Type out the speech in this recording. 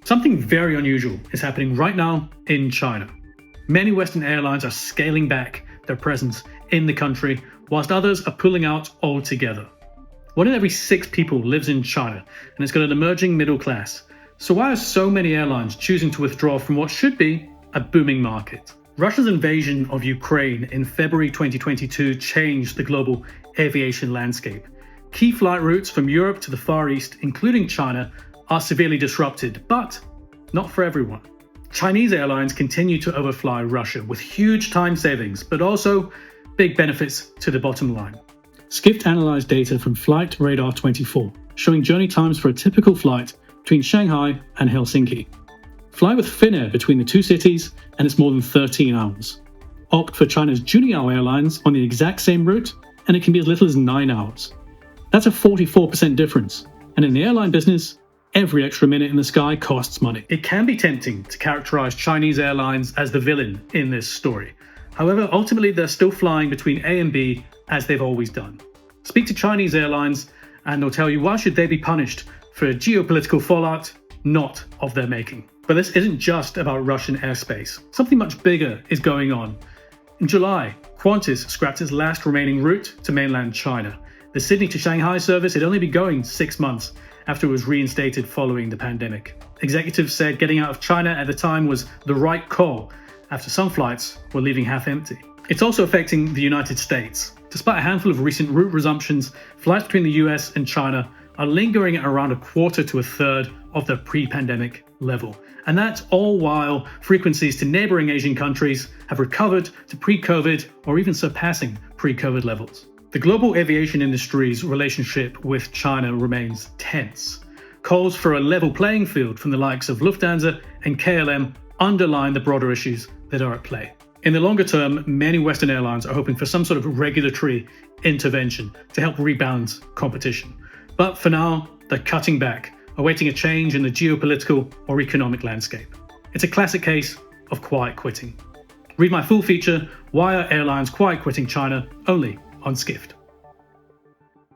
Something very unusual is happening right now in China. Many Western airlines are scaling back their presence in the country, whilst others are pulling out altogether. 1 in every 6 people lives in China, and it's got an emerging middle class. So why are so many airlines choosing to withdraw from what should be a booming market? Russia's invasion of Ukraine in February 2022 changed the global aviation landscape. Key flight routes from Europe to the Far East, including China, are severely disrupted, but not for everyone. Chinese airlines continue to overfly Russia with huge time savings, but also big benefits to the bottom line. Skift analyzed data from Flight Radar 24, showing journey times for a typical flight between Shanghai and Helsinki. Fly with Finnair between the two cities and it's more than 13 hours. Opt for China's Juneyao Airlines on the exact same route and it can be as little as 9 hours. That's a 44% difference, and in the airline business, every extra minute in the sky costs money. It can be tempting to characterize Chinese airlines as the villain in this story. However, ultimately they're still flying between A and B as they've always done. Speak to Chinese airlines and they'll tell you why should they be punished for geopolitical fallout not of their making. But this isn't just about Russian airspace. Something much bigger is going on. In July, Qantas scrapped its last remaining route to mainland China. The Sydney to Shanghai service had only been going 6 months after it was reinstated following the pandemic. Executives said getting out of China at the time was the right call, after some flights were leaving half empty. It's also affecting the United States. Despite a handful of recent route resumptions, flights between the US and China are lingering at around a quarter to a third of their pre-pandemic level. And that's all while frequencies to neighboring Asian countries have recovered to pre-COVID or even surpassing pre-COVID levels. The global aviation industry's relationship with China remains tense. Calls for a level playing field from the likes of Lufthansa and KLM underline the broader issues that are at play. In the longer term, many Western airlines are hoping for some sort of regulatory intervention to help rebalance competition. But for now, they're cutting back, awaiting a change in the geopolitical or economic landscape. It's a classic case of quiet quitting. Read my full feature, Why Are Airlines Quiet Quitting China, only on Skift.